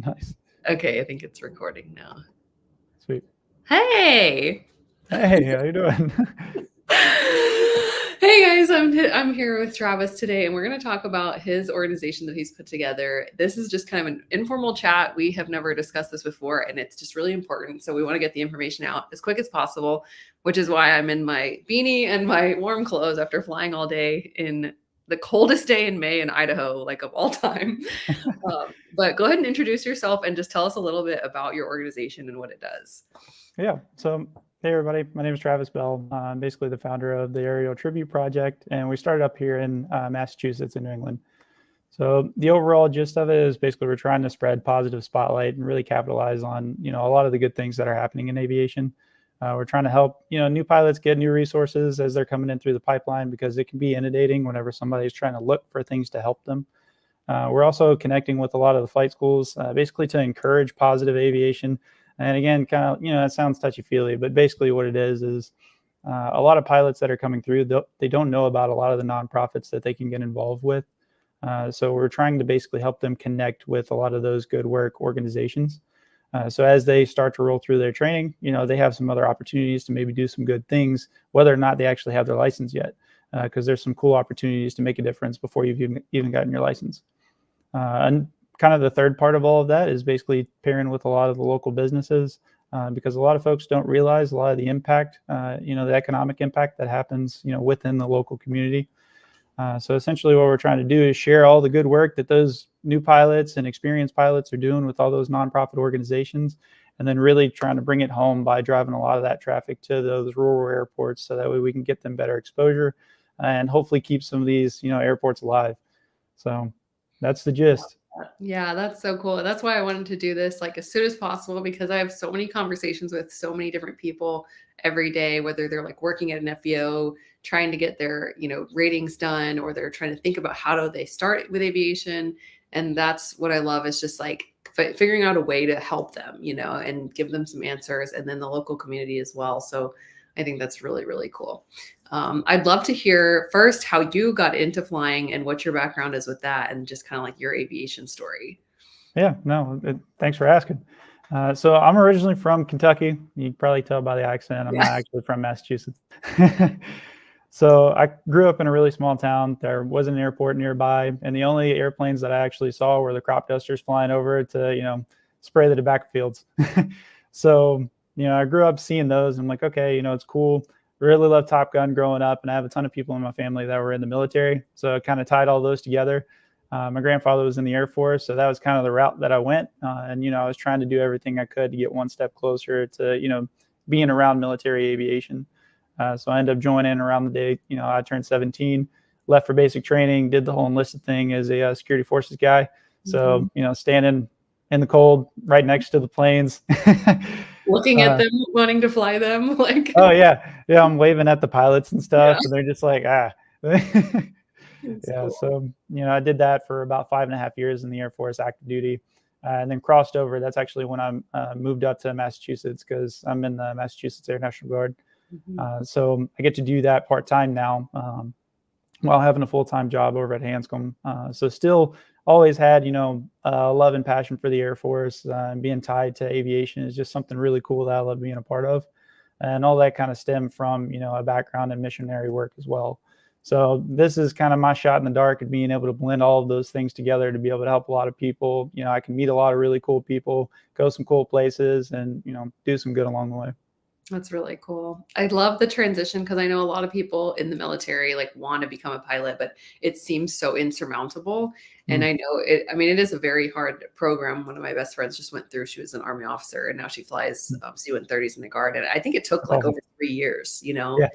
Nice. Okay, I think it's recording now. Sweet. Hey. Hey, how you doing? Hey guys, I'm here with Travis today, and we're going to talk about his organization that he's put together. This is just kind of an informal chat. We have never discussed this before, and it's just really important. So we want to get the information out as quick as possible, which is why I'm in my beanie and my warm clothes after flying all day in the coldest day in May in Idaho, like of all time. But go ahead and introduce yourself and just tell us a little bit about your organization and what it does. Yeah. So, hey, everybody. My name is Travis Bell. I'm basically the founder of the Aerial Tribute Project, and we started up here in Massachusetts in New England. So the overall gist of it is basically we're trying to spread positive spotlight and really capitalize on, a lot of the good things that are happening in aviation. We're trying to help, new pilots get new resources as they're coming in through the pipeline, because it can be inundating whenever somebody's trying to look for things to help them. We're also connecting with a lot of the flight schools, basically to encourage positive aviation. And again, kind of, it sounds touchy-feely, but basically what it is a lot of pilots that are coming through, they don't know about a lot of the nonprofits that they can get involved with. So we're trying to basically help them connect with a lot of those good work organizations. So as they start to roll through their training, they have some other opportunities to maybe do some good things, whether or not they actually have their license yet, because there's some cool opportunities to make a difference before you've even gotten your license. And kind of the third part of all of that is basically pairing with a lot of the local businesses, because a lot of folks don't realize a lot of the impact, the economic impact that happens, within the local community. So essentially what we're trying to do is share all the good work that those new pilots and experienced pilots are doing with all those nonprofit organizations, and then really trying to bring it home by driving a lot of that traffic to those rural airports, so that way we can get them better exposure and hopefully keep some of these, airports alive. So that's the gist. Yeah, that's so cool. That's why I wanted to do this like as soon as possible, because I have so many conversations with so many different people every day, whether they're like working at an FBO, trying to get their, ratings done, or they're trying to think about how do they start with aviation. And that's what I love, is just like figuring out a way to help them, and give them some answers, and then the local community as well. So I think that's really, really cool. I'd love to hear first how you got into flying and what your background is with that, and just kind of like your aviation story. Yeah, no, thanks for asking. So I'm originally from Kentucky. You can probably tell by the accent. I'm not actually from Massachusetts. So I grew up in a really small town. There wasn't an airport nearby, and the only airplanes that I actually saw were the crop dusters flying over to, spray the tobacco fields. So, I grew up seeing those. I'm like, okay, it's cool. Really loved Top Gun growing up, and I have a ton of people in my family that were in the military. So I kind of tied all those together. My grandfather was in the Air Force, so that was kind of the route that I went. And, I was trying to do everything I could to get one step closer to, being around military aviation. So I ended up joining around the day, I turned 17, left for basic training, did the whole enlisted thing as a security forces guy. So, standing in the cold right next to the planes. Looking at them, wanting to fly them. Like, oh, yeah. Yeah, I'm waving at the pilots and stuff, and they're just like, yeah, cool. So, I did that for about 5.5 years in the Air Force active duty, and then crossed over. That's actually when I moved up to Massachusetts, because I'm in the Massachusetts Air National Guard. So I get to do that part-time now, while having a full-time job over at Hanscom. So still always had, love and passion for the Air Force, and being tied to aviation is just something really cool that I love being a part of. And all that kind of stemmed from, a background in missionary work as well. So this is kind of my shot in the dark of being able to blend all of those things together to be able to help a lot of people. I can meet a lot of really cool people, go some cool places, and, do some good along the way. That's really cool. I love the transition, because I know a lot of people in the military like want to become a pilot, but it seems so insurmountable. And I know it is a very hard program. One of my best friends just went through. She was an Army officer, and now she flies C-130s in the Guard. And I think it took like over 3 years, Yeah.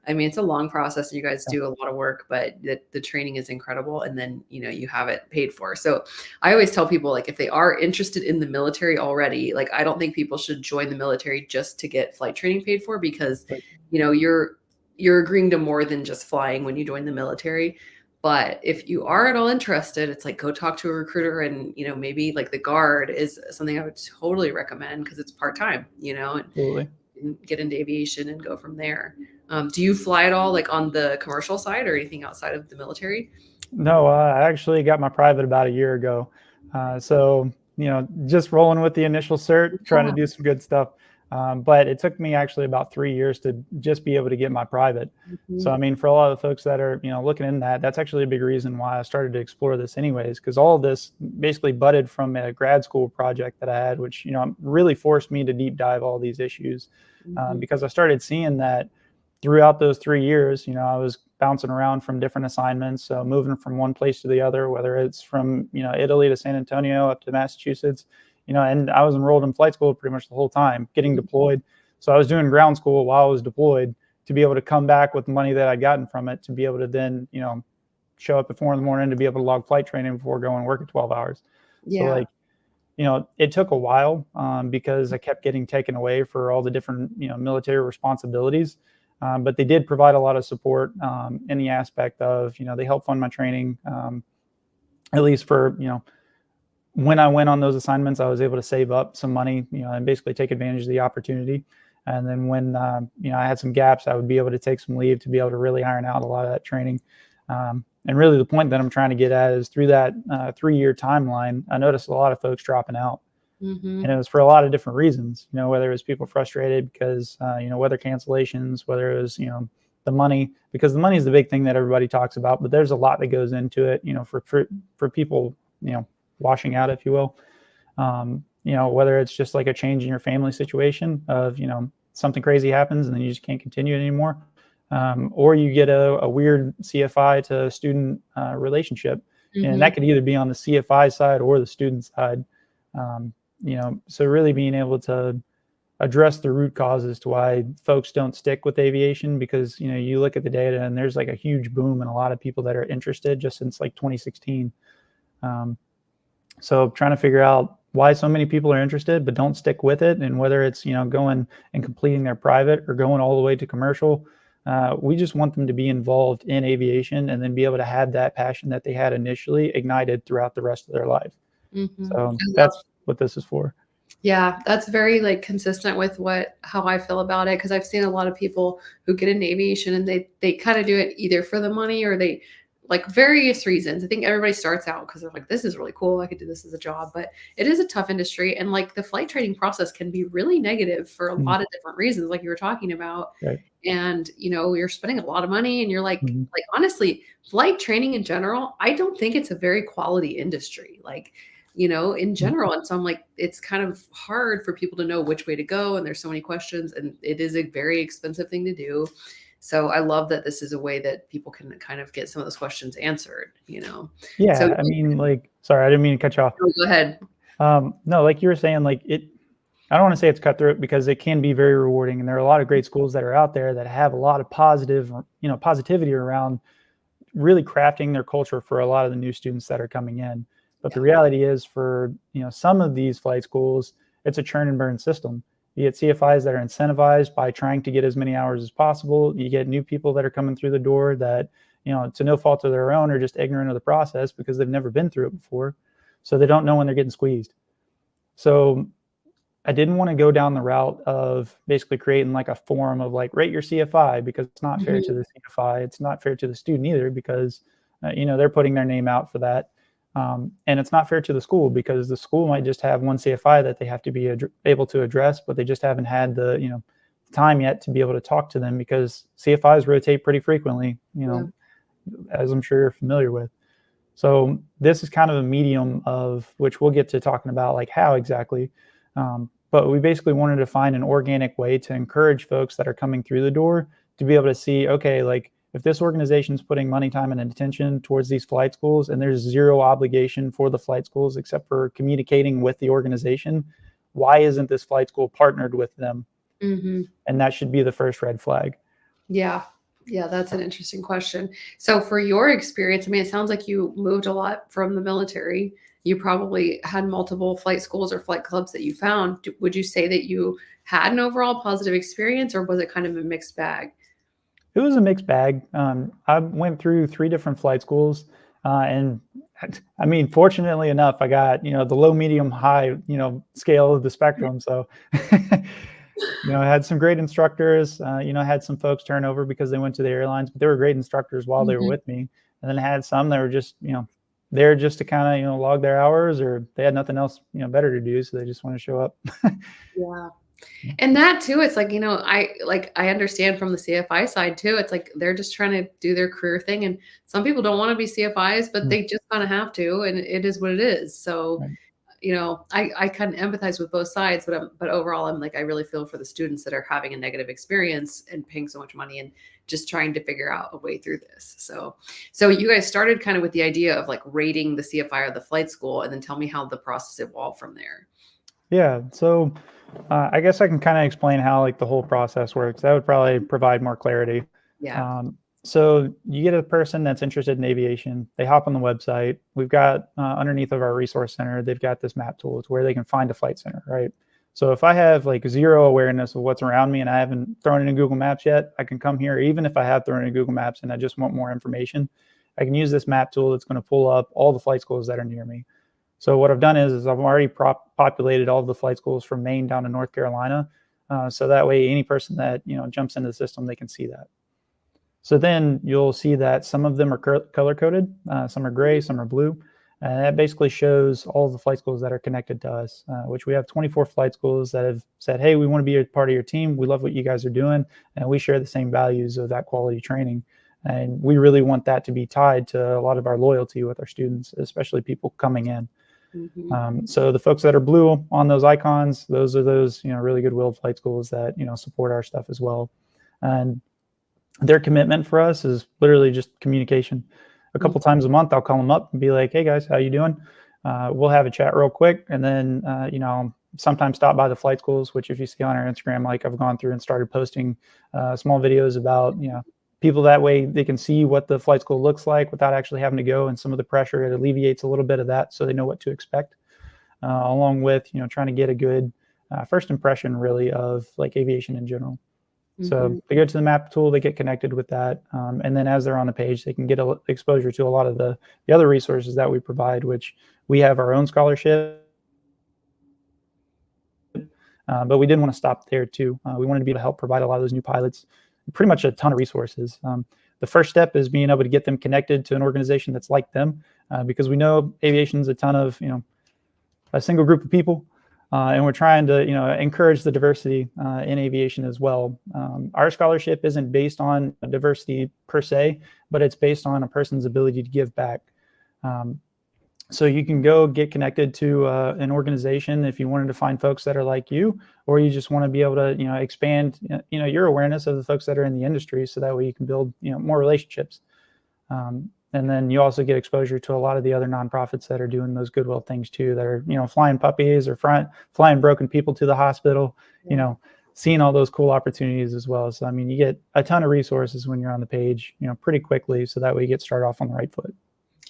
It's a long process. You guys do a lot of work, but the training is incredible. And then, you have it paid for. So I always tell people, like, if they are interested in the military already, like, I don't think people should join the military just to get flight training paid for, because, you're agreeing to more than just flying when you join the military. But if you are at all interested, it's like, go talk to a recruiter, and, maybe like the Guard is something I would totally recommend, because it's part-time, Absolutely. and get into aviation and go from there. Do you fly at all, like on the commercial side, or anything outside of the military? No, I actually got my private about a year ago. So just rolling with the initial cert, trying to do some good stuff. But it took me actually about 3 years to just be able to get my private. So, I mean, for a lot of the folks that are, looking in that's actually a big reason why I started to explore this anyways, because all of this basically budded from a grad school project that I had, which, really forced me to deep dive all these issues, because I started seeing that throughout those 3 years, I was bouncing around from different assignments, so moving from one place to the other, whether it's from, Italy to San Antonio up to Massachusetts, and I was enrolled in flight school pretty much the whole time, getting deployed. So I was doing ground school while I was deployed to be able to come back with the money that I'd gotten from it to be able to then, show up at 4 a.m. to be able to log flight training before going and work at 12 hours. So like, it took a while because I kept getting taken away for all the different, military responsibilities. But they did provide a lot of support in the aspect of, they helped fund my training, at least for, when I went on those assignments, I was able to save up some money, and basically take advantage of the opportunity. And then when, I had some gaps, I would be able to take some leave to be able to really iron out a lot of that training. And really the point that I'm trying to get at is through that 3-year timeline, I noticed a lot of folks dropping out. And it was for a lot of different reasons, whether it was people frustrated because, weather cancellations, whether it was, the money, because the money is the big thing that everybody talks about, but there's a lot that goes into it, for people, washing out, if you will, whether it's just like a change in your family situation of, something crazy happens and then you just can't continue it anymore. Or you get a weird CFI to student relationship, and that could either be on the CFI side or the student side. So really being able to address the root causes to why folks don't stick with aviation, because, you look at the data and there's like a huge boom in a lot of people that are interested just since like 2016. So trying to figure out why so many people are interested but don't stick with it, and whether it's, going and completing their private or going all the way to commercial, we just want them to be involved in aviation and then be able to have that passion that they had initially ignited throughout the rest of their life. So that's what this is for. Yeah, that's very like consistent with how I feel about it, because I've seen a lot of people who get into aviation and they kind of do it either for the money or they like various reasons. I think everybody starts out because they're like, this is really cool, I could do this as a job, but it is a tough industry, and like the flight training process can be really negative for a lot of different reasons, like you were talking about. Right. And you're spending a lot of money, and you're like honestly, flight training in general, I don't think it's a very quality industry. Like, in general. And so I'm like, it's kind of hard for people to know which way to go. And there's so many questions, and it is a very expensive thing to do. So I love that this is a way that people can kind of get some of those questions answered, Yeah. So, I mean, like, sorry, I didn't mean to cut you off. Go ahead. No, like you were saying, like I don't want to say it's cutthroat, because it can be very rewarding. And there are a lot of great schools that are out there that have a lot of positivity around really crafting their culture for a lot of the new students that are coming in. But the reality is, for some of these flight schools, it's a churn and burn system. You get CFIs that are incentivized by trying to get as many hours as possible. You get new people that are coming through the door that, to no fault of their own, are just ignorant of the process because they've never been through it before. So they don't know when they're getting squeezed. So I didn't want to go down the route of basically creating like a forum of like, rate your CFI, because it's not fair to the CFI. It's not fair to the student either, because, they're putting their name out for that. And it's not fair to the school, because the school might just have one CFI that they have to be able to address, but they just haven't had the time yet to be able to talk to them, because CFIs rotate pretty frequently, as I'm sure you're familiar with. So this is kind of a medium of which we'll get to talking about like how exactly, but we basically wanted to find an organic way to encourage folks that are coming through the door to be able to see, okay, like, if this organization is putting money, time, and attention towards these flight schools, and there's zero obligation for the flight schools except for communicating with the organization, why isn't this flight school partnered with them? And that should be the first red flag. Yeah, that's an interesting question. So for your experience, I mean, it sounds like you moved a lot from the military. You probably had multiple flight schools or flight clubs that you found. Would you say that you had an overall positive experience, or was it kind of a mixed bag? It was a mixed bag. I went through 3 different flight schools, and I mean, fortunately enough, I got, the low, medium, high, scale of the spectrum. So, I had some great instructors, I had some folks turn over because they went to the airlines, but they were great instructors while they were with me. And then I had some that were just, there just to kind of, you know, log their hours, or they had nothing else, you know, better to do. So they just want to show up. Yeah. And that too, it's like, I understand from the CFI side too. It's like they're just trying to do their career thing. And some people don't want to be CFIs, but Mm, they just kind of have to. And it is what it is. So, right. I kind of empathize with both sides, but overall, I'm like, I really feel for the students that are having a negative experience and paying so much money and just trying to figure out a way through this. So you guys started kind of with the idea of like rating the CFI or the flight school, and then tell me how the process evolved from there. Yeah. So I guess I can kind of explain how like the whole process works. That would probably provide more clarity. Yeah. So you get a person that's interested in aviation. They hop on the website. We've got underneath of our resource center, they've got this map tool. It's where they can find a flight center, right? So if I have like zero awareness of what's around me and I haven't thrown it in Google Maps yet, I can come here. Even if I have thrown it in Google Maps and I just want more information, I can use this map tool that's going to pull up all the flight schools that are near me. So what I've done is I've already populated all of the flight schools from Maine down to North Carolina. So that way, any person that, you know, jumps into the system, they can see that. So then you'll see that some of them are color coded, some are gray, some are blue. And that basically shows all of the flight schools that are connected to us, which we have 24 flight schools that have said, hey, we want to be a part of your team. We love what you guys are doing. And we share the same values of that quality training. And we really want that to be tied to a lot of our loyalty with our students, especially people coming in. Mm-hmm. So the folks that are blue on those icons, those are those, you know, really good-willed flight schools that, you know, support our stuff as well. And their commitment for us is literally just communication. A couple times a month, I'll call them up and be like, hey guys, how you doing? We'll have a chat real quick. And then, you know, sometimes stop by the flight schools, which if you see on our Instagram, like I've gone through and started posting small videos about, you know, people that way they can see what the flight school looks like without actually having to go, and some of the pressure, it alleviates a little bit of that so they know what to expect, along with, you know, trying to get a good first impression really of like aviation in general. So they go to the map tool, they get connected with that, and then as they're on the page, they can get exposure to a lot of the other resources that we provide, which we have our own scholarship, but we didn't want to stop there too. We wanted to be able to help provide a lot of those new pilots, pretty much a ton of resources. The first step is being able to get them connected to an organization that's like them, because we know aviation is a ton of, you know, a single group of people. And we're trying to, you know, encourage the diversity in aviation as well. Our scholarship isn't based on diversity per se, but it's based on a person's ability to give back. So you can go get connected to an organization if you wanted to find folks that are like you, or you just want to be able to, you know, expand, you know, your awareness of the folks that are in the industry, so that way you can build, you know, more relationships. And then you also get exposure to a lot of the other nonprofits that are doing those goodwill things too, that are, you know, flying puppies or flying broken people to the hospital, you know, seeing all those cool opportunities as well. So, I mean, you get a ton of resources when you're on the page, you know, pretty quickly. So that way you get started off on the right foot.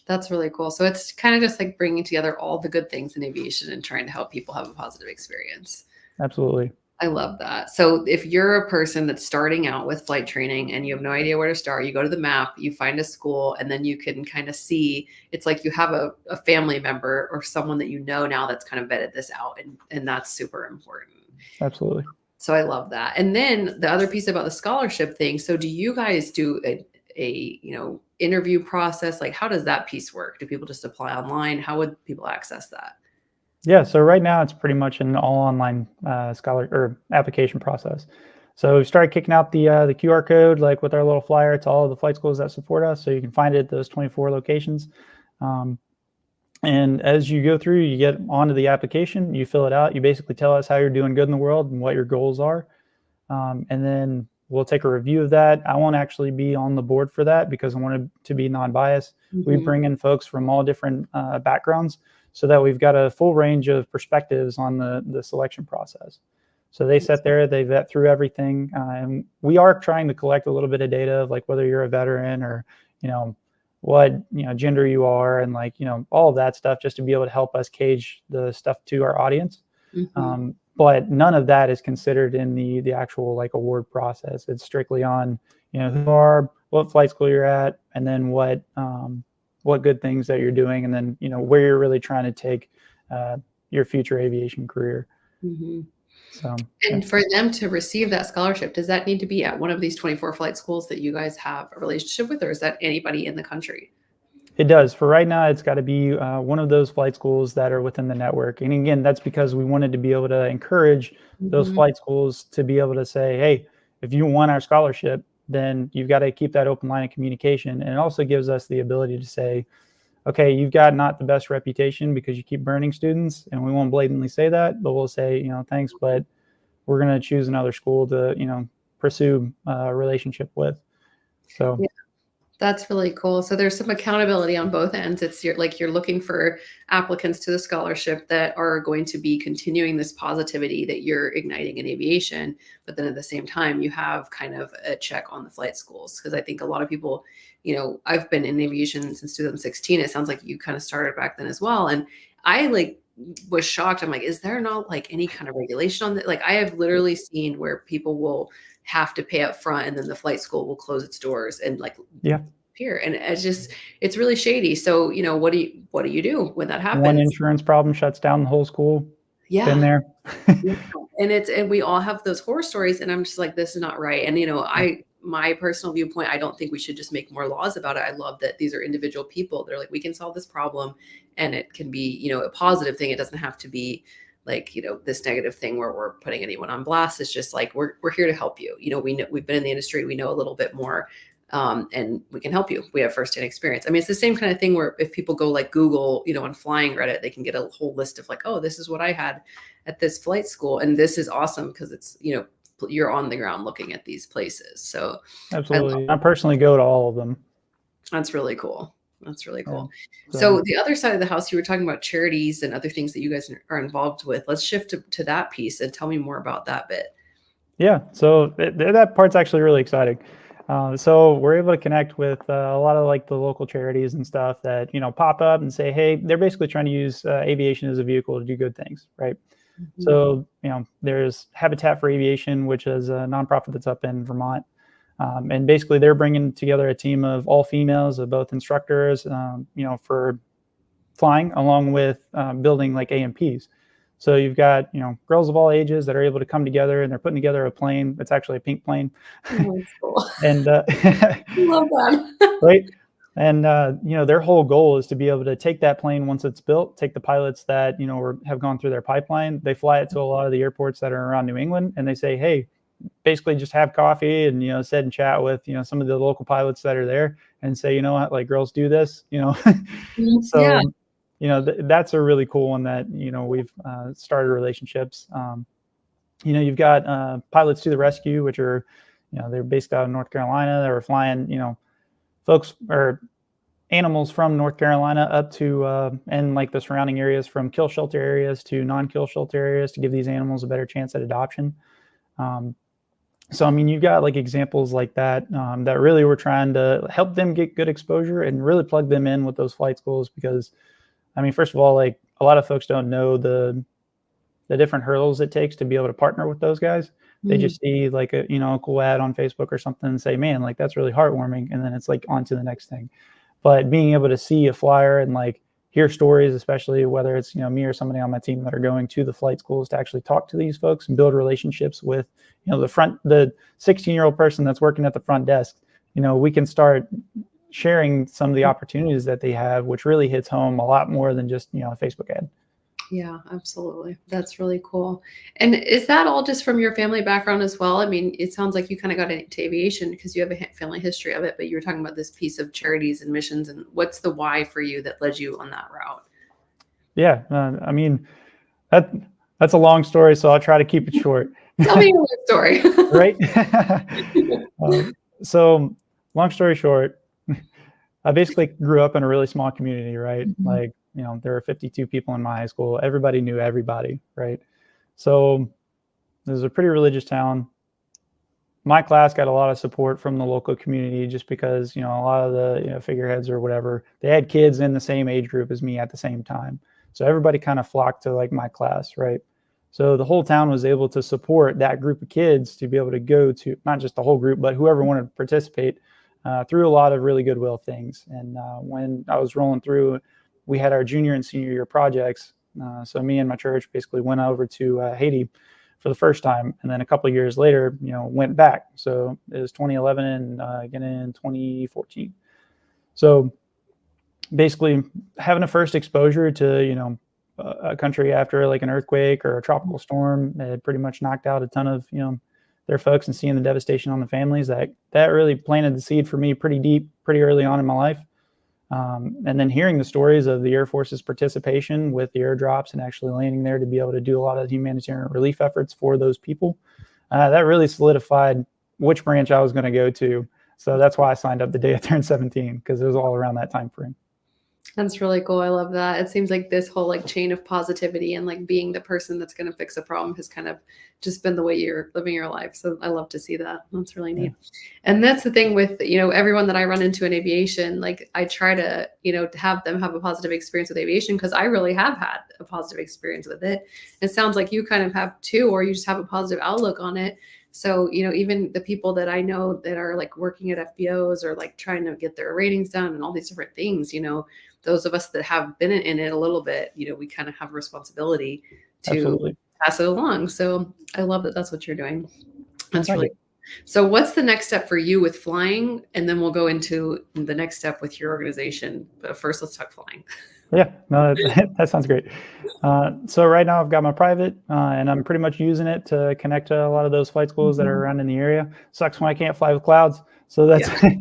That's really cool. So it's kind of just like bringing together all the good things in aviation and trying to help people have a positive experience. Absolutely. I love that. So if you're a person that's starting out with flight training and you have no idea where to start, you go to the map, you find a school, and then you can kind of see, it's like you have a family member or someone that you know now that's kind of vetted this out. And that's super important. Absolutely. So I love that. And then the other piece about the scholarship thing. So do you guys do a interview process? Like, how does that piece work? Do people just apply online? How would people access that? Yeah, so right now it's pretty much an all online scholar or application process. So we've started kicking out the QR code, like with our little flyer, to all of the flight schools that support us. So you can find it at those 24 locations. And as you go through, you get onto the application, you fill it out. You basically tell us how you're doing good in the world and what your goals are. And then we'll take a review of that. I won't actually be on the board for that because I want to be non-biased. We bring in folks from all different backgrounds, so that we've got a full range of perspectives on the selection process. So they sit there, they vet through everything. And we are trying to collect a little bit of data of like whether you're a veteran or, you know, what, you know, gender you are, and like, you know, all of that stuff, just to be able to help us cage the stuff to our audience. But none of that is considered in the actual like award process. It's strictly on, you know, who you are, what flight school you're at, and then what good things that you're doing, and then, you know, where you're really trying to take your future aviation career. So, and for them to receive that scholarship, does that need to be at one of these 24 flight schools that you guys have a relationship with, or is that anybody in the country? It does. For right now, it's got to be one of those flight schools that are within the network. And again, that's because we wanted to be able to encourage those Mhm. flight schools to be able to say, hey, if you want our scholarship, then you've got to keep that open line of communication. And it also gives us the ability to say, okay, you've got not the best reputation because you keep burning students. And we won't blatantly say that, but we'll say, thanks, but we're going to choose another school to, pursue a relationship with. So. That's really cool. So there's some accountability on both ends. It's you're looking for applicants to the scholarship that are going to be continuing this positivity that you're igniting in aviation, but then at the same time you have kind of a check on the flight schools, because I think a lot of people, I've been in aviation since 2016. It sounds like you kind of started back then as well, and I was shocked. I'm like, is there not any kind of regulation on that? I have literally seen where people will have to pay up front and then the flight school will close its doors and Yeah. appear. And it's really shady. So, what do you do when that happens? One insurance problem shuts down the whole school. Yeah. Been there. Yeah. And we all have those horror stories, and I'm just like, this is not right. And, my personal viewpoint, I don't think we should just make more laws about it. I love that these are individual people. They're like, we can solve this problem, and it can be, a positive thing. It doesn't have to be this negative thing where we're putting anyone on blast. It's just like, we're here to help you. We know, we've been in the industry. We know a little bit more, and we can help you. We have firsthand experience. I mean, it's the same kind of thing where if people go Google, on flying Reddit, they can get a whole list of oh, this is what I had at this flight school. And this is awesome because it's, you're on the ground looking at these places. So absolutely. I personally go to all of them. That's really cool. That's really cool. Yeah. So the other side of the house, you were talking about charities and other things that you guys are involved with. Let's shift to that piece and tell me more about that bit. Yeah. So that part's actually really exciting. So we're able to connect with a lot of the local charities and stuff that, pop up and say, hey, they're basically trying to use aviation as a vehicle to do good things. Right. Mm-hmm. So, there's Habitat for Aviation, which is a nonprofit that's up in Vermont. And basically they're bringing together a team of all females, of both instructors, for flying, along with building AMPs. So you've got, girls of all ages that are able to come together, and they're putting together a plane. It's actually a pink plane. Oh, that's cool. And I love that. Right. And, their whole goal is to be able to take that plane once it's built, take the pilots that, have gone through their pipeline. They fly it to a lot of the airports that are around New England, and they say, hey, basically just have coffee and, sit and chat with, some of the local pilots that are there, and say, you know what, girls do this, So, yeah. That's a really cool one that, we've started relationships. You've got Pilots to the Rescue, which are, they're based out of North Carolina. They were flying, folks or animals from North Carolina up to and the surrounding areas, from kill shelter areas to non-kill shelter areas, to give these animals a better chance at adoption. So, I mean, you've got examples like that, that really we're trying to help them get good exposure and really plug them in with those flight schools. Because, I mean, first of all, a lot of folks don't know the different hurdles it takes to be able to partner with those guys. They just see a cool ad on Facebook or something and say, man, that's really heartwarming. And then it's on to the next thing. But being able to see a flyer and hear stories, especially whether it's, me or somebody on my team that are going to the flight schools to actually talk to these folks and build relationships with, the 16-year-old person that's working at the front desk, we can start sharing some of the opportunities that they have, which really hits home a lot more than just, a Facebook ad. Yeah, absolutely. That's really cool. And is that all just from your family background as well? I mean, it sounds like you kind of got into aviation because you have a family history of it, but you were talking about this piece of charities and missions. And what's the why for you that led you on that route? Yeah, I mean, that's a long story, so I'll try to keep it short. Tell me your story. Right? So, long story short, I basically grew up in a really small community, right? Mm-hmm. There were 52 people in my high school. Everybody knew everybody, right? So it was a pretty religious town. My class got a lot of support from the local community just because, a lot of the figureheads or whatever, they had kids in the same age group as me at the same time. So everybody kind of flocked to my class, right? So the whole town was able to support that group of kids to be able to go to, not just the whole group, but whoever wanted to participate, through a lot of really goodwill things. And when I was rolling through, we had our junior and senior year projects. So me and my church basically went over to Haiti for the first time. And then a couple of years later, went back. So it was 2011 and again in 2014. So basically having a first exposure to, you know, a country after like an earthquake or a tropical storm, it had pretty much knocked out a ton of, you know, their folks, and seeing the devastation on the families, that really planted the seed for me pretty deep, pretty early on in my life. And then hearing the stories of the Air Force's participation with the airdrops and actually landing there to be able to do a lot of humanitarian relief efforts for those people, that really solidified which branch I was going to go to. So that's why I signed up the day I turned 17, because it was all around that time frame. That's really cool. I love that. It seems like this whole like chain of positivity and like being the person that's going to fix a problem has kind of just been the way you're living your life. So I love to see that. That's really neat. Yeah. And that's the thing with, you know, everyone that I run into in aviation, like I try to, you know, to have them have a positive experience with aviation, because I really have had a positive experience with it. It sounds like you kind of have too, or you just have a positive outlook on it. So, you know, even the people that I know that are like working at FBOs or like trying to get their ratings done and all these different things, you know, those of us that have been in it a little bit, you know, we kind of have a responsibility to Absolutely. pass it along. So I love that that's what you're doing. That's Thank really you. So what's the next step for you with flying? And then we'll go into the next step with your organization. But first, let's talk flying. Yeah, no, that sounds great. So right now I've got my private, and I'm pretty much using it to connect to a lot of those flight schools that are around in the area. Sucks when I can't fly with clouds. So that's, you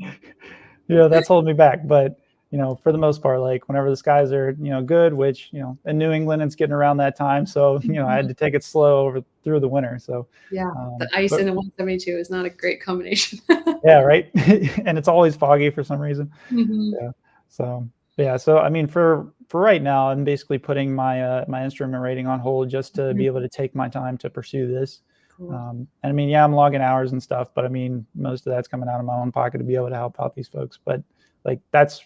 know, that's holding me back. But, you know, for the most part, like whenever the skies are, you know, good, which, you know, in New England, it's getting around that time. So, you know, I had to take it slow through the winter. So yeah, the ice in a 172 is not a great combination. Yeah, right. And it's always foggy for some reason. Mm-hmm. Yeah. So yeah. So I mean, for right now, I'm basically putting my my instrument rating on hold just to be able to take my time to pursue this. Cool. And I mean, yeah, I'm logging hours and stuff, but I mean, most of that's coming out of my own pocket to be able to help out these folks. But like that's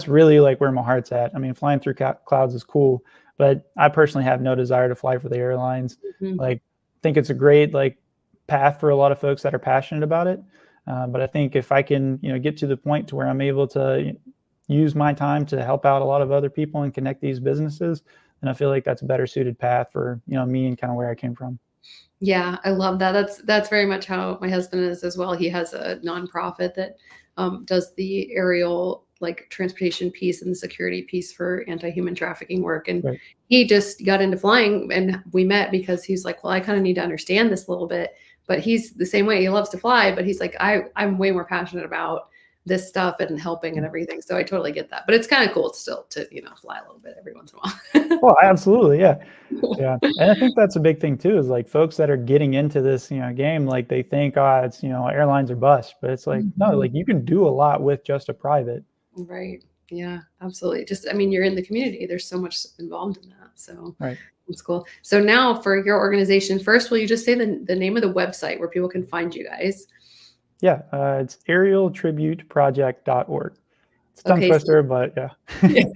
really like where my heart's at. I mean, flying through clouds is cool, but I personally have no desire to fly for the airlines. Like, I think it's a great like path for a lot of folks that are passionate about it. But I think if I can, you know, get to the point to where I'm able to use my time to help out a lot of other people and connect these businesses, then I feel like that's a better suited path for, you know, me and kind of where I came from. Yeah, I love that. That's very much how my husband is as well. He has a nonprofit that does the aerial like transportation piece and the security piece for anti-human trafficking work. And Right. he just got into flying, and we met because he's like, well, I kind of need to understand this a little bit. But he's the same way. He loves to fly, but he's like, I'm way more passionate about this stuff and helping and everything. So I totally get that. But it's kind of cool still to, you know, fly a little bit every once in a while. Well, absolutely. Yeah. Yeah. And I think that's a big thing too, is like folks that are getting into this, you know, game, like they think, it's, you know, airlines are bust, but it's like, no, like you can do a lot with just a private. Right. Yeah, absolutely. Just, I mean, you're in the community. There's so much involved in that. So Right. that's cool. So now for your organization, first, will you just say the name of the website where people can find you guys? Yeah. It's aerialtributeproject.org. It's a tongue twister, but yeah. Yeah.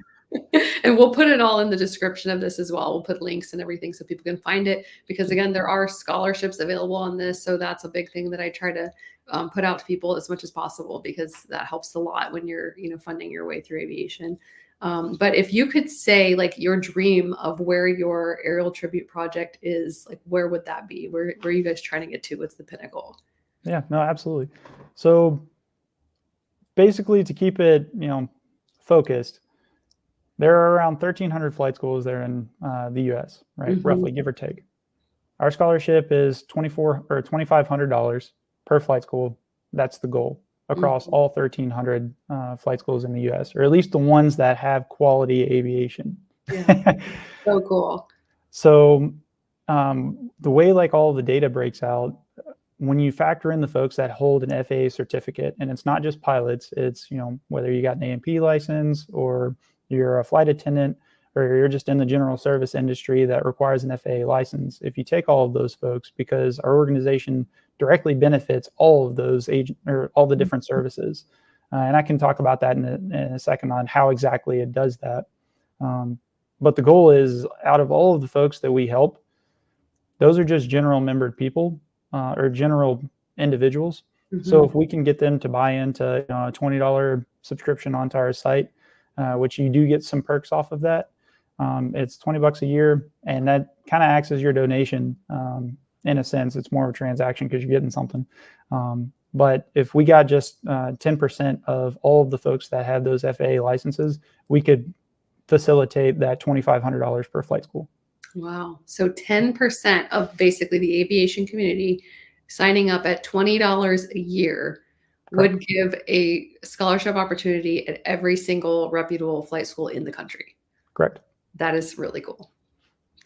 And we'll put it all in the description of this as well. We'll put links and everything so people can find it, because again, there are scholarships available on this. So that's a big thing that I try to put out to people as much as possible, because that helps a lot when you're, you know, funding your way through aviation. But if you could say like your dream of where your aerial tribute project is, like where would that be? Where are you guys trying to get to? What's the pinnacle? Yeah, no, absolutely. So basically, to keep it, you know, focused, there are around 1,300 flight schools there in the U.S., right? Roughly, give or take. Our scholarship is $2,400 or $2,500 per flight school. That's the goal across all 1,300 flight schools in the U.S., or at least the ones that have quality aviation. Yeah, so cool. So the way like all the data breaks out, when you factor in the folks that hold an FAA certificate, and it's not just pilots, it's, you know, whether you got an A&P license or you're a flight attendant or you're just in the general service industry that requires an FAA license. If you take all of those folks, because our organization directly benefits all of those or all the different services. And I can talk about that in a second on how exactly it does that. But the goal is, out of all of the folks that we help, those are just general membered people or general individuals. So if we can get them to buy into, you know, a $20 subscription onto our site, which you do get some perks off of that. It's $20 a year, and that kind of acts as your donation. In a sense, it's more of a transaction because you're getting something. But if we got just 10% of all of the folks that had those FAA licenses, we could facilitate that $2,500 per flight school. Wow. So 10% of basically the aviation community signing up at $20 a year would give a scholarship opportunity at every single reputable flight school in the country. Correct. That is really cool.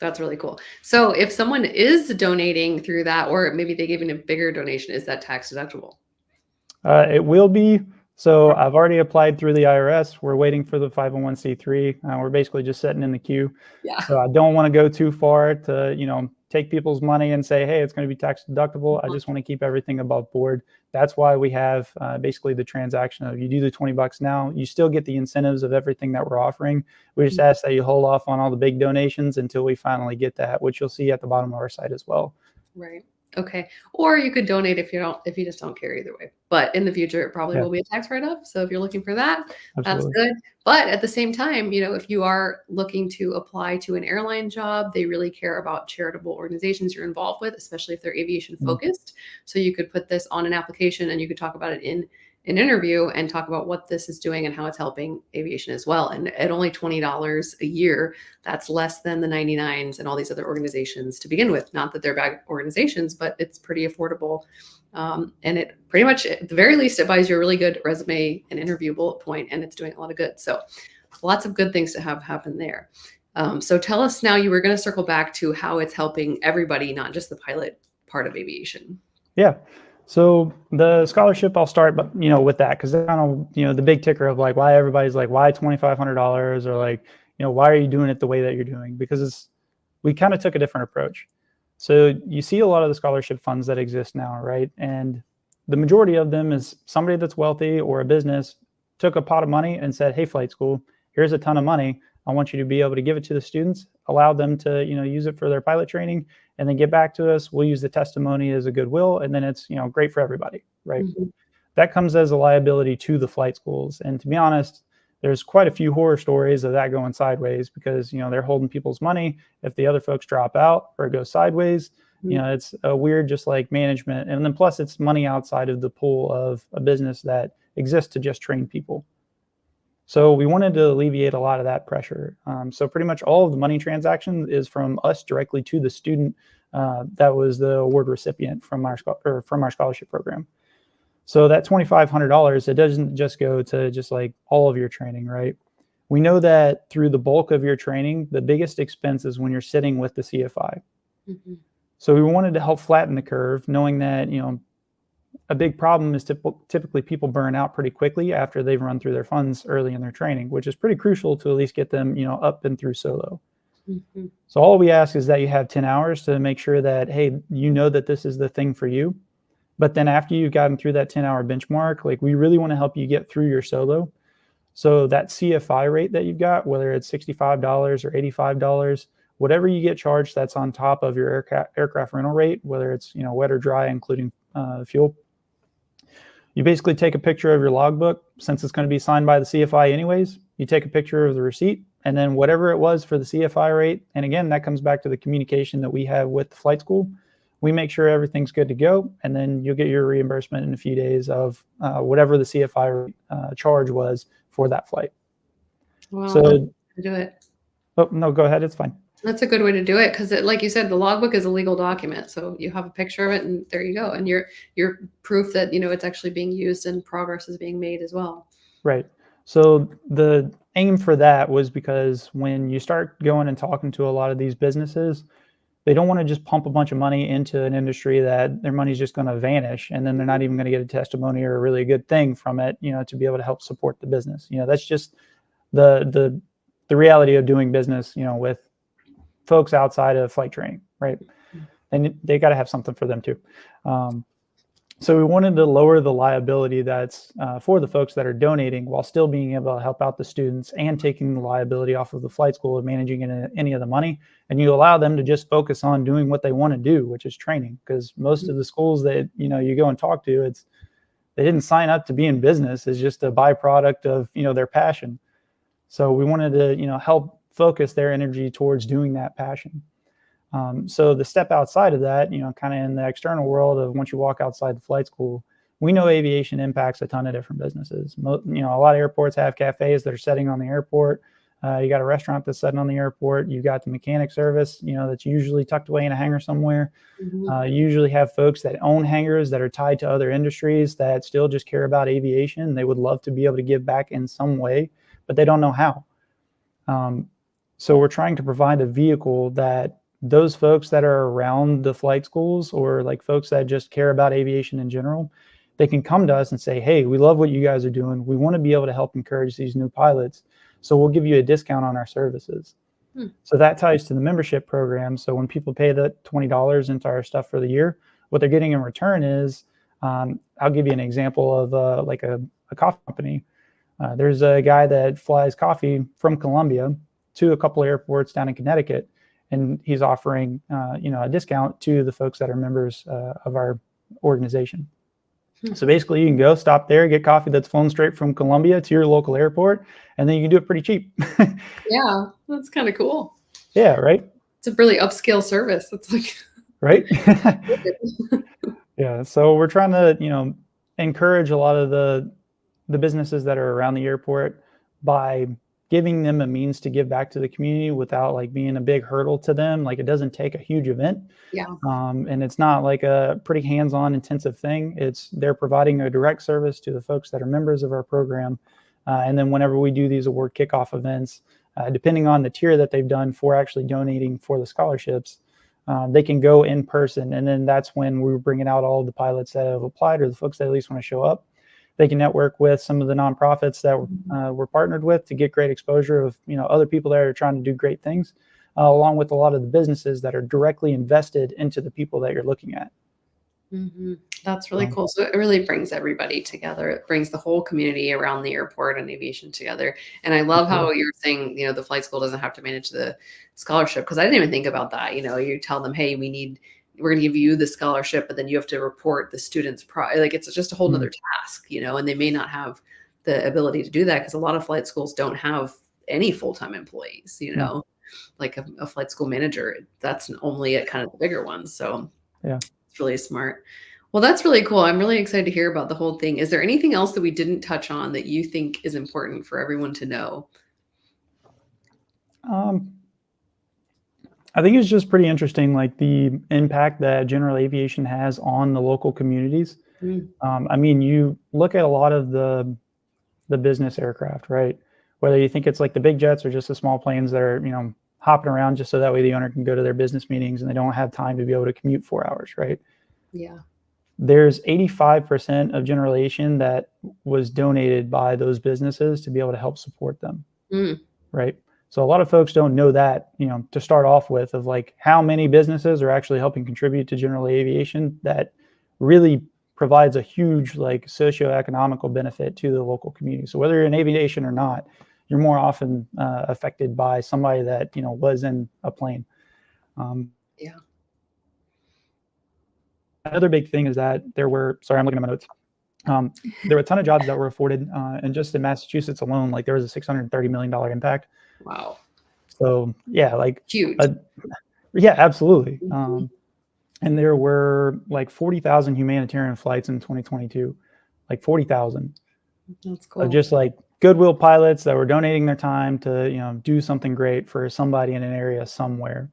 That's really cool. So if someone is donating through that, or maybe they give a bigger donation, is that tax deductible? It will be. So I've already applied through the IRS. We're waiting for the 501c3. We're basically just sitting in the queue. Yeah. So I don't want to go too far to, take people's money and say, hey, it's going to be tax deductible. I just want to keep everything above board. That's why we have basically the transaction of you do the $20 now, you still get the incentives of everything that we're offering. We just ask that you hold off on all the big donations until we finally get that, which you'll see at the bottom of our site as well. Right. Okay. Or you could donate if you just don't care either way. But in the future, it probably will be a tax write-off. So if you're looking for that, Absolutely. that's good. But at the same time, if you are looking to apply to an airline job, they really care about charitable organizations you're involved with, especially if they're aviation focused. So you could put this on an application and you could talk about it in an interview and talk about what this is doing and how it's helping aviation as well. And at only $20 a year, that's less than the 99s and all these other organizations to begin with. Not that they're bad organizations, but it's pretty affordable. And it pretty much, at the very least, it buys you a really good resume and interview bullet point, and it's doing a lot of good. So lots of good things to have happen there. So tell us now, you were going to circle back to how it's helping everybody, not just the pilot part of aviation. Yeah. So the scholarship, I'll start, but with that, because I don't know, the big ticker of like why everybody's like, why $2,500, or like, why are you doing it the way that you're doing? Because we kind of took a different approach. So you see a lot of the scholarship funds that exist now, right? And the majority of them is somebody that's wealthy or a business took a pot of money and said, hey, flight school, here's a ton of money. I want you to be able to give it to the students, allow them to, use it for their pilot training, and then get back to us. We'll use the testimony as a goodwill, and then it's, great for everybody, right? Mm-hmm. That comes as a liability to the flight schools. And to be honest, there's quite a few horror stories of that going sideways because, they're holding people's money. If the other folks drop out or it goes sideways, it's a weird, just like management. And then plus it's money outside of the pool of a business that exists to just train people. So we wanted to alleviate a lot of that pressure. So pretty much all of the money transaction is from us directly to the student that was the award recipient from our scholarship program. So that $2,500, it doesn't just go to just like all of your training, right? We know that through the bulk of your training, the biggest expense is when you're sitting with the CFI. Mm-hmm. So we wanted to help flatten the curve, knowing that, a big problem is typically people burn out pretty quickly after they've run through their funds early in their training, which is pretty crucial to at least get them, up and through solo. Mm-hmm. So all we ask is that you have 10 hours to make sure that, hey, that this is the thing for you. But then after you've gotten through that 10-hour benchmark, like we really want to help you get through your solo. So that CFI rate that you've got, whether it's $65 or $85, whatever you get charged, that's on top of your aircraft rental rate, whether it's, wet or dry, including fuel. You basically take a picture of your logbook, since it's going to be signed by the CFI anyways. You take a picture of the receipt, and then whatever it was for the CFI rate, and again, that comes back to the communication that we have with the flight school. We make sure everything's good to go, and then you'll get your reimbursement in a few days of whatever the CFI charge was for that flight. Wow, so do it. Oh, no, go ahead. It's fine. That's a good way to do it because, like you said, the logbook is a legal document. So you have a picture of it, and there you go. And you're proof that it's actually being used and progress is being made as well. Right. So the aim for that was because when you start going and talking to a lot of these businesses, they don't want to just pump a bunch of money into an industry that their money's just going to vanish, and then they're not even going to get a testimony or a really good thing from it, to be able to help support the business. That's just the reality of doing business, with folks outside of flight training, right? And they got to have something for them too. So we wanted to lower the liability that's for the folks that are donating while still being able to help out the students and taking the liability off of the flight school of managing any of the money. And you allow them to just focus on doing what they want to do, which is training. Because most of the schools that, you go and talk to, they didn't sign up to be in business. It's just a byproduct of, their passion. So we wanted to, help focus their energy towards doing that passion. So the step outside of that, kind of in the external world of once you walk outside the flight school, we know aviation impacts a ton of different businesses. A lot of airports have cafes that are sitting on the airport. You got a restaurant that's sitting on the airport. You got the mechanic service, that's usually tucked away in a hangar somewhere. You usually have folks that own hangars that are tied to other industries that still just care about aviation. They would love to be able to give back in some way, but they don't know how. So we're trying to provide a vehicle that those folks that are around the flight schools, or like folks that just care about aviation in general, they can come to us and say, hey, we love what you guys are doing. We want to be able to help encourage these new pilots. So we'll give you a discount on our services. So that ties to the membership program. So when people pay the $20 into our stuff for the year, what they're getting in return is, I'll give you an example of like a coffee company. There's a guy that flies coffee from Columbia to a couple of airports down in Connecticut, and he's offering a discount to the folks that are members of our organization. So basically, you can go stop there, get coffee that's flown straight from Columbia to your local airport, and then you can do it pretty cheap. Yeah, that's kind of cool. Yeah, right. It's a really upscale service. It's like right. Yeah. So we're trying to encourage a lot of the businesses that are around the airport by giving them a means to give back to the community without like being a big hurdle to them. Like, it doesn't take a huge event. Yeah. And it's not like a pretty hands-on intensive thing. They're providing a direct service to the folks that are members of our program. And then whenever we do these award kickoff events, depending on the tier that they've done for actually donating for the scholarships, they can go in person. And then that's when we're bringing out all of the pilots that have applied, or the folks that at least want to show up. They can network with some of the nonprofits that we're partnered with to get great exposure of other people that are trying to do great things, along with a lot of the businesses that are directly invested into the people that you're looking at. That's really cool. So it really brings everybody together. It brings the whole community around the airport and aviation together. And I love how you're saying, the flight school doesn't have to manage the scholarship, because I didn't even think about that. You tell them, hey, we're going to give you the scholarship, but then you have to report the students' like it's just a whole nother task, and they may not have the ability to do that, because a lot of flight schools don't have any full-time employees, like a flight school manager. That's only at kind of the bigger ones. So yeah, it's really smart. Well, that's really cool. I'm really excited to hear about the whole thing. Is there anything else that we didn't touch on that you think is important for everyone to know? I think it's just pretty interesting, like the impact that general aviation has on the local communities. I mean, you look at a lot of the business aircraft, right? Whether you think it's like the big jets or just the small planes that are, hopping around just so that way the owner can go to their business meetings and they don't have time to be able to commute 4 hours, right? Yeah. There's 85% of general aviation that was donated by those businesses to be able to help support them, right? So a lot of folks don't know that, to start off with, of like how many businesses are actually helping contribute to general aviation that really provides a huge like socioeconomical benefit to the local community. So whether you're in aviation or not, you're more often affected by somebody that, was in a plane. Yeah. Another big thing is that I'm looking at my notes. There were a ton of jobs that were afforded, and just in Massachusetts alone, like there was a $630 million impact. Wow. So yeah, like huge. Yeah, absolutely. And there were like 40,000 humanitarian flights in 2022, like 40,000. That's cool. Of just like goodwill pilots that were donating their time to, do something great for somebody in an area somewhere.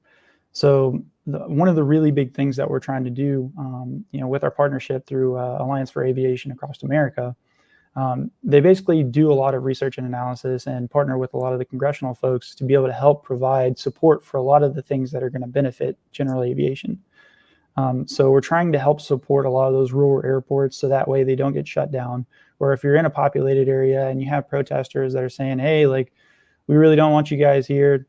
So one of the really big things that we're trying to do, with our partnership through Alliance for Aviation across America, they basically do a lot of research and analysis and partner with a lot of the congressional folks to be able to help provide support for a lot of the things that are going to benefit general aviation. So we're trying to help support a lot of those rural airports so that way they don't get shut down. Or if you're in a populated area and you have protesters that are saying, hey, like, we really don't want you guys here,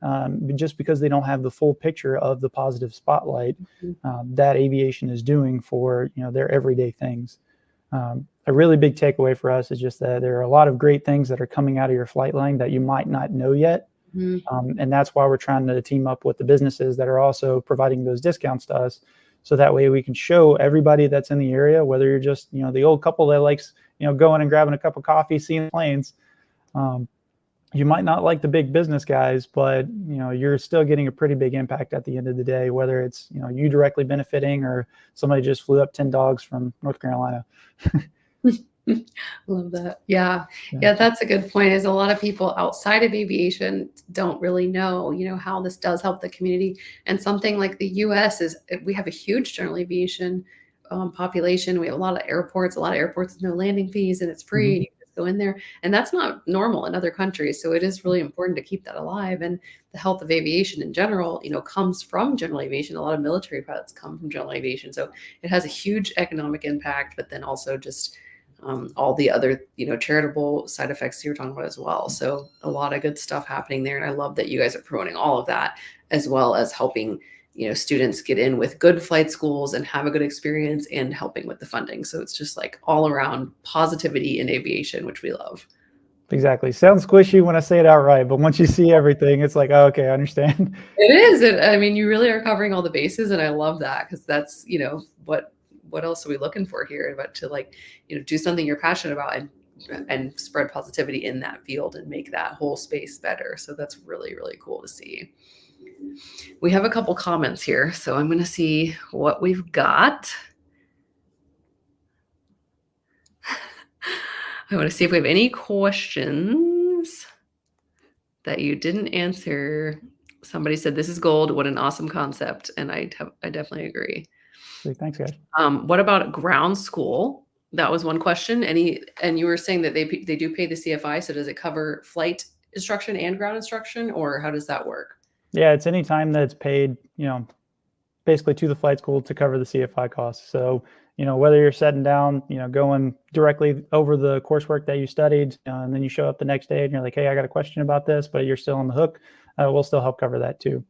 just because they don't have the full picture of the positive spotlight that aviation is doing for their everyday things. A really big takeaway for us is just that there are a lot of great things that are coming out of your flight line that you might not know yet. And that's why we're trying to team up with the businesses that are also providing those discounts to us. So that way we can show everybody that's in the area, whether you're just, the old couple that likes, going and grabbing a cup of coffee, seeing planes. You might not like the big business guys, but, you're still getting a pretty big impact at the end of the day, whether it's, you directly benefiting or somebody just flew up 10 dogs from North Carolina. Love that. Yeah. Yeah. Yeah, that's a good point. Is a lot of people outside of aviation don't really know, how this does help the community. And something like the US is we have a huge general aviation population. We have a lot of airports with no landing fees and it's free. Mhm. And you can just go in there. And that's not normal in other countries. So it is really important to keep that alive. And the health of aviation in general, comes from general aviation. A lot of military pilots come from general aviation. So it has a huge economic impact, but then also just all the other, charitable side effects you were talking about as well. So a lot of good stuff happening there. And I love that you guys are promoting all of that, as well as helping, students get in with good flight schools and have a good experience and helping with the funding. So it's just like all around positivity in aviation, which we love. Exactly. Sounds squishy when I say it outright, but once you see everything, it's like, oh, okay, I understand. It is. I mean, you really are covering all the bases, and I love that because that's, what else are we looking for here? But to like, do something you're passionate about and spread positivity in that field and make that whole space better. So that's really, really cool to see. We have a couple comments here, so I'm going to see what we've got. I want to see if we have any questions that you didn't answer. Somebody said, "This is gold. What an awesome concept." And I definitely agree. Sweet. Thanks, guys. What about ground school? That was one question. And you were saying that they do pay the CFI. So does it cover flight instruction and ground instruction, or how does that work? Yeah, it's any time that it's paid, basically to the flight school to cover the CFI costs. So, whether you're sitting down, going directly over the coursework that you studied, and then you show up the next day and you're like, hey, I got a question about this, but you're still on the hook, we'll still help cover that too.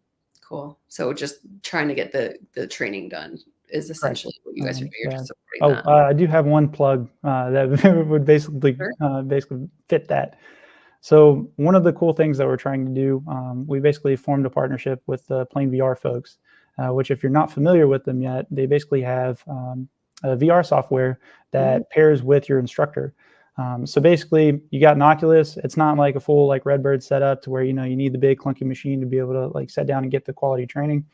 Cool. So just trying to get the training done is essentially what you guys are doing. You're Yeah. just supporting Oh, that. I do have one plug that would basically Sure. fit that. So one of the cool things that we're trying to do, we basically formed a partnership with the Plane VR folks, which if you're not familiar with them yet, they basically have a VR software that pairs with your instructor. So basically, you got an Oculus. It's not like a full like Redbird setup to where you need the big clunky machine to be able to like sit down and get the quality training.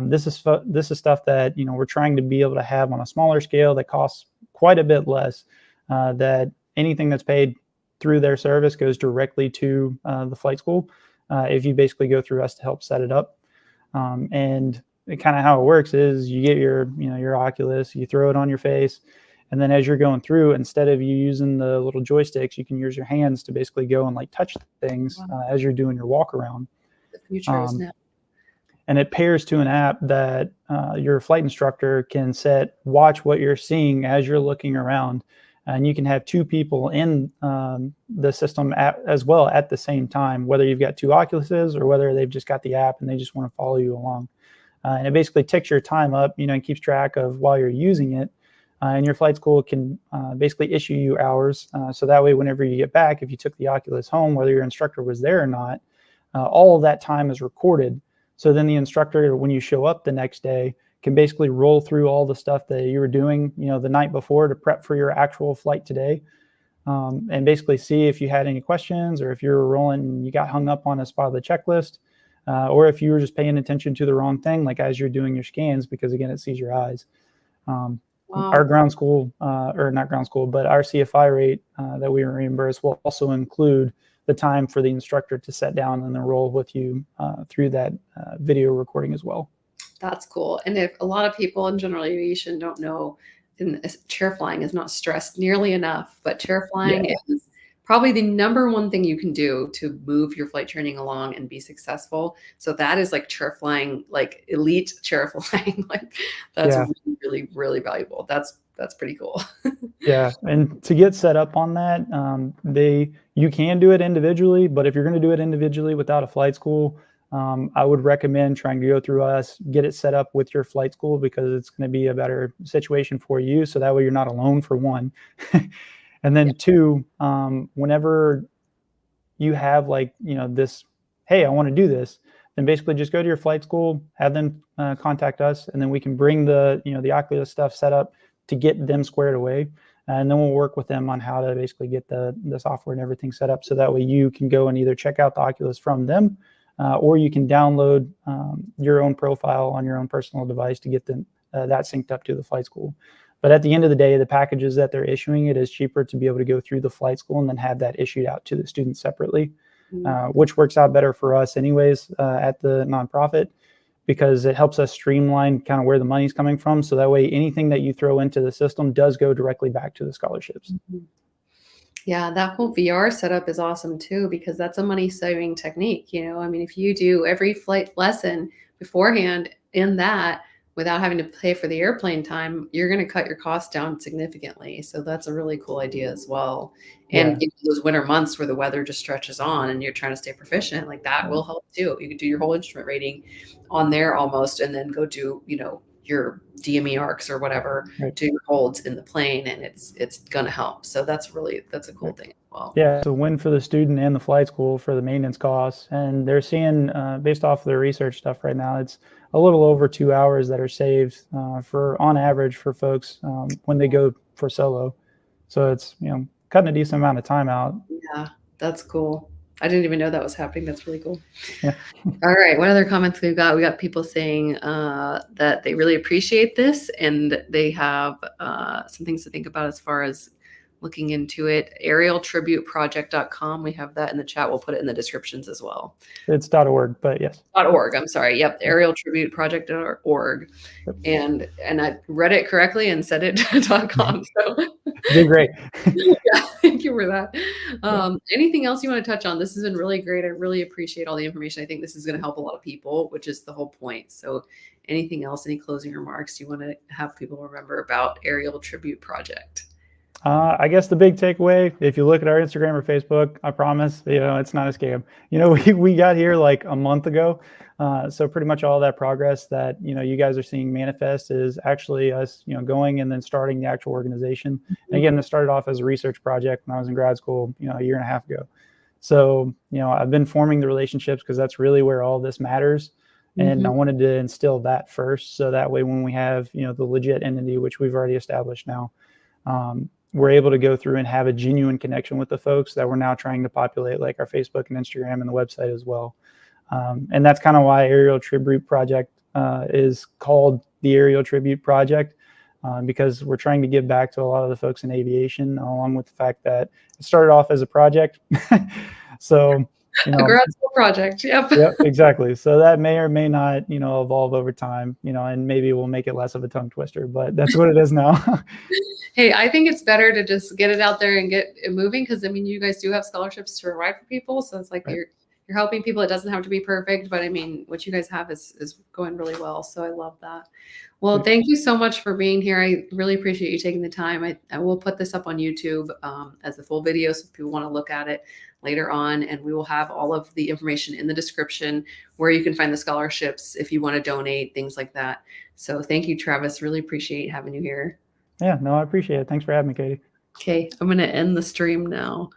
This is stuff that we're trying to be able to have on a smaller scale that costs quite a bit less. That anything that's paid through their service goes directly to the flight school. If you basically go through us to help set it up, and kind of how it works is you get your Oculus, you throw it on your face, and then as you're going through, instead of you using the little joysticks, you can use your hands to basically go and like touch things as you're doing your walk around. The future is now. And it pairs to an app that your flight instructor can watch what you're seeing as you're looking around. And you can have two people in the system as well at the same time, whether you've got two Oculuses or whether they've just got the app and they just want to follow you along. And it basically ticks your time up, and keeps track of while you're using it. And your flight school can basically issue you hours. So that way, whenever you get back, if you took the Oculus home, whether your instructor was there or not, all of that time is recorded. So then the instructor, when you show up the next day, can basically roll through all the stuff that you were doing, the night before to prep for your actual flight today, and basically see if you had any questions or if you were rolling and you got hung up on a spot of the checklist, or if you were just paying attention to the wrong thing, like as you're doing your scans, because again, it sees your eyes. Our ground school, or not ground school, but our CFI rate that we reimburse will also include the time for the instructor to sit down and then roll with you through that video recording as well. That's cool. And if a lot of people in general aviation don't know, chair flying is not stressed nearly enough, but chair flying is probably the number one thing you can do to move your flight training along and be successful. So that is like chair flying, like elite chair flying. Like that's really, really, really valuable. That's pretty cool. Yeah, and to get set up on that, you can do it individually, but if you're going to do it individually without a flight school, I would recommend trying to go through us, get it set up with your flight school, because it's going to be a better situation for you. So that way you're not alone, for one. And then two, whenever you have like, this, hey, I want to do this, then basically just go to your flight school, have them contact us, and then we can bring the Oculus stuff set up to get them squared away. And then we'll work with them on how to basically get the software and everything set up. So that way you can go and either check out the Oculus from them, or you can download your own profile on your own personal device to get that synced up to the flight school. But at the end of the day, the packages that they're issuing, it is cheaper to be able to go through the flight school and then have that issued out to the students separately, which works out better for us anyways at the nonprofit, because it helps us streamline kind of where the money's coming from. So that way, anything that you throw into the system does go directly back to the scholarships. Yeah, that whole VR setup is awesome too, because that's a money saving technique. You know, I mean, if you do every flight lesson beforehand in that without having to pay for the airplane time, you're going to cut your costs down significantly. So that's a really cool idea as well. And Yeah. those winter months where the weather just stretches on and you're trying to stay proficient, like that will help too. You could do your whole instrument rating on there almost, and then go do, you know, your DME arcs or whatever, do your holds in the plane, and it's going to help. So that's a cool thing as well. Yeah, it's a win for the student and the flight school for the maintenance costs. And they're seeing, based off their research stuff right now, it's a little over 2 hours that are saved for on average for folks when they go for solo. So it's, you know, cutting a decent amount of time out. Yeah, that's cool. I didn't even know that was happening. That's really cool. Yeah. All right. What other comments we've got? We got people saying that they really appreciate this, and they have some things to think about as far as looking into it. Aerialtributeproject.com. We have that in the chat. We'll put it in the descriptions as well. It's .org, but yes. .org. I'm sorry. Yep. Aerialtributeproject.org. Yep. And I read it correctly and said it .com. So did great. Yeah, thank you for that. Anything else you want to touch on? This has been really great. I really appreciate all the information. I think this is going to help a lot of people, which is the whole point. So anything else, any closing remarks you want to have people remember about Aerial Tribute Project? I guess the big takeaway, if you look at our Instagram or Facebook, I promise, you know, it's not a scam. You know, we got here like a month ago. So pretty much all that progress that, you know, you guys are seeing manifest is actually us, you know, going and then starting the actual organization. And again, this started off as a research project when I was in grad school, you know, a year and a half ago. So, you know, I've been forming the relationships because that's really where all this matters. And I wanted to instill that first. So that way, when we have, you know, the legit entity, which we've already established now, we're able to go through and have a genuine connection with the folks that we're now trying to populate, like our Facebook and Instagram and the website as well. And that's kind of why Aerial Tribute Project is called the Aerial Tribute Project, because we're trying to give back to a lot of the folks in aviation, along with the fact that it started off as a project. So, you know, a grad school project. Yep. Yep, exactly. So that may or may not, you know, evolve over time, you know, and maybe we'll make it less of a tongue twister, but that's what it is now. Hey, I think it's better to just get it out there and get it moving, because I mean, you guys do have scholarships to provide for people, so it's like you're helping people. It doesn't have to be perfect, but I mean, what you guys have is going really well. So I love that. Well, thank you so much for being here. I really appreciate you taking the time. I will put this up on YouTube as the full video, so if people want to look at it later on, and we will have all of the information in the description where you can find the scholarships if you want to donate, things like that. So thank you, Travis. Really appreciate having you here. Yeah, no, I appreciate it. Thanks for having me, Katie. Okay, I'm going to end the stream now.